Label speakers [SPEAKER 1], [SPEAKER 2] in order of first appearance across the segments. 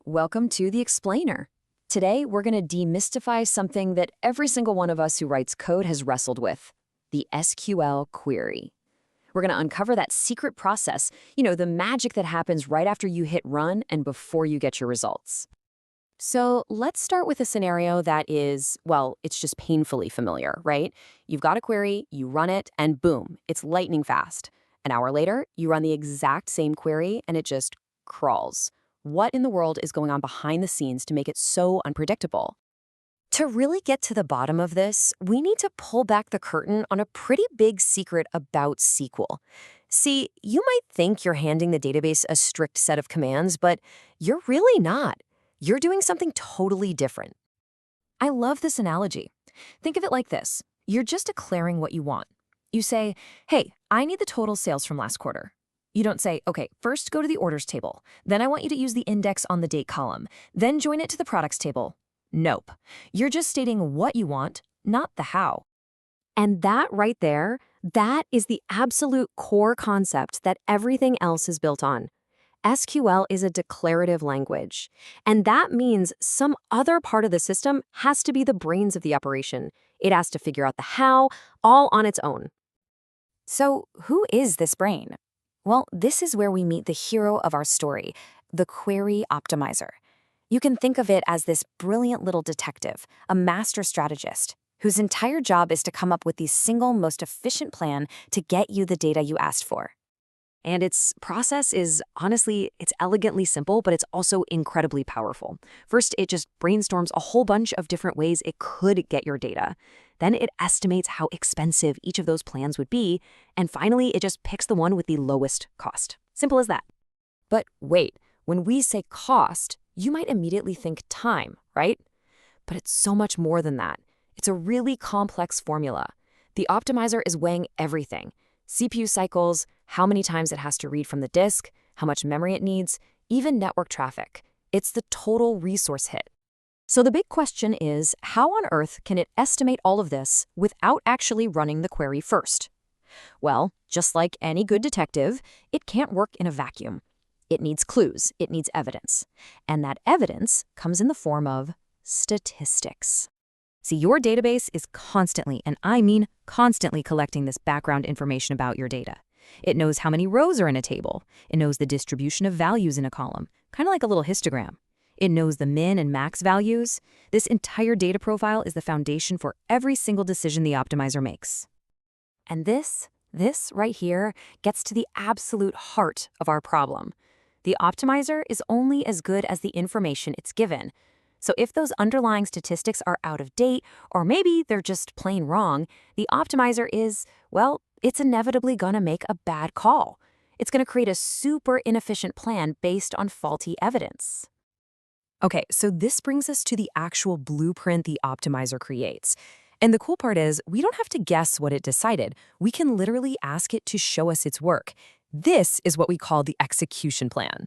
[SPEAKER 1] Welcome to the Explainer. Today, we're going to demystify something that every single one of us who writes code has wrestled with, the SQL query. We're going to uncover that secret process, the magic that happens right after you hit run and before you get your results. So let's start with a scenario that is, well, it's just painfully familiar, right? You've got a query, you run it, and boom, it's lightning fast. An hour later, you run the exact same query, and it just crawls. What in the world is going on behind the scenes to make it so unpredictable? To really get to the bottom of this, we need to pull back the curtain on a pretty big secret about SQL. See, you might think you're handing the database a strict set of commands, but you're really not. You're doing something totally different. I love this analogy. Think of it like this. You're just declaring what you want. You say, hey, I need the total sales from last quarter. You don't say, okay, first go to the orders table. Then I want you to use the index on the date column. Then join it to the products table. Nope. You're just stating what you want, not the how. And that right there, that is the absolute core concept that everything else is built on. SQL is a declarative language, and that means some other part of the system has to be the brains of the operation. It has to figure out the how, all on its own. So who is this brain? Well, this is where we meet the hero of our story, the query optimizer. You can think of it as this brilliant little detective, a master strategist, whose entire job is to come up with the single most efficient plan to get you the data you asked for. And its process is, honestly, it's elegantly simple, but it's also incredibly powerful. First, it just brainstorms a whole bunch of different ways it could get your data. Then it estimates how expensive each of those plans would be. And finally, it just picks the one with the lowest cost. Simple as that. But wait, when we say cost, you might immediately think time, right? But it's so much more than that. It's a really complex formula. The optimizer is weighing everything. CPU cycles, how many times it has to read from the disk, how much memory it needs, even network traffic. It's the total resource hit. So the big question is, how on earth can it estimate all of this without actually running the query first? Well, just like any good detective, it can't work in a vacuum. It needs clues, it needs evidence. And that evidence comes in the form of statistics. See, your database is constantly, and I mean constantly, collecting this background information about your data. It knows how many rows are in a table. It knows the distribution of values in a column, kind of like a little histogram. It knows the min and max values. This entire data profile is the foundation for every single decision the optimizer makes. And this right here gets to the absolute heart of our problem. The optimizer is only as good as the information it's given. So if those underlying statistics are out of date, or maybe they're just plain wrong, the optimizer is, well, it's inevitably going to make a bad call. It's going to create a super inefficient plan based on faulty evidence. Okay, so this brings us to the actual blueprint the optimizer creates. And the cool part is, we don't have to guess what it decided. We can literally ask it to show us its work. This is what we call the execution plan.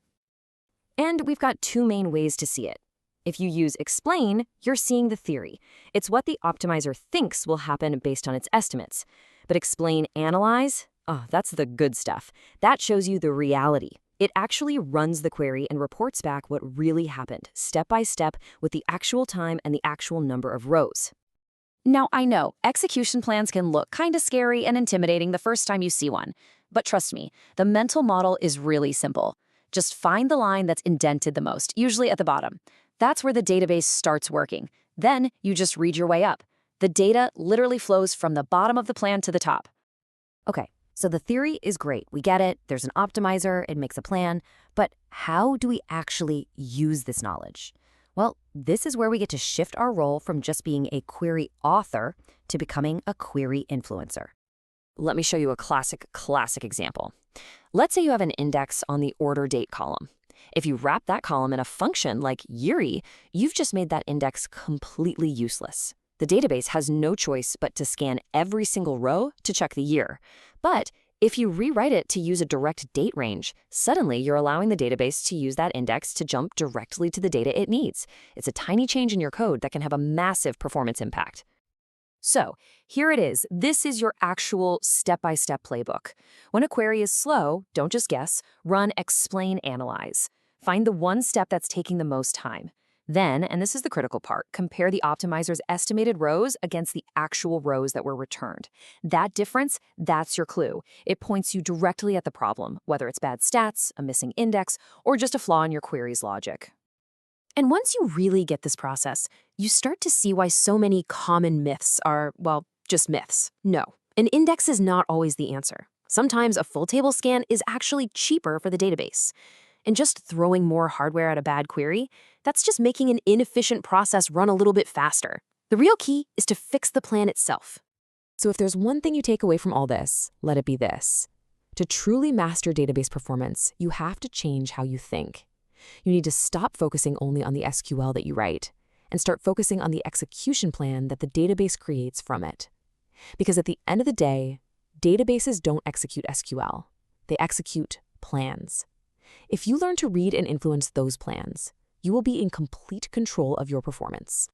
[SPEAKER 1] And we've got two main ways to see it. If you use explain, you're seeing the theory. It's what the optimizer thinks will happen based on its estimates. But explain analyze, that's the good stuff. That shows you the reality. It actually runs the query and reports back what really happened, step by step, with the actual time and the actual number of rows. Now, I know, execution plans can look kind of scary and intimidating the first time you see one. But trust me, the mental model is really simple. Just find the line that's indented the most, usually at the bottom. That's where the database starts working. Then you just read your way up. The data literally flows from the bottom of the plan to the top. Okay, so the theory is great. We get it. There's an optimizer. It makes a plan. But how do we actually use this knowledge? Well, this is where we get to shift our role from just being a query author to becoming a query influencer. Let me show you a classic example. Let's say you have an index on the order date column. If you wrap that column in a function like yeary, you've just made that index completely useless. The database has no choice but to scan every single row to check the year. But if you rewrite it to use a direct date range, suddenly you're allowing the database to use that index to jump directly to the data it needs. It's a tiny change in your code that can have a massive performance impact. So here it is. This is your actual step-by-step playbook. When a query is slow, don't just guess, run explain analyze. Find the one step that's taking the most time. Then, and this is the critical part, compare the optimizer's estimated rows against the actual rows that were returned. That difference, that's your clue. It points you directly at the problem, whether it's bad stats, a missing index, or just a flaw in your query's logic. And once you really get this process, you start to see why so many common myths are, well, just myths. No, an index is not always the answer. Sometimes a full table scan is actually cheaper for the database. And just throwing more hardware at a bad query, that's just making an inefficient process run a little bit faster. The real key is to fix the plan itself.
[SPEAKER 2] So if there's one thing you take away from all this, let it be this. To truly master database performance, you have to change how you think. You need to stop focusing only on the SQL that you write and start focusing on the execution plan that the database creates from it. Because at the end of the day, databases don't execute SQL. They execute plans. If you learn to read and influence those plans, you will be in complete control of your performance.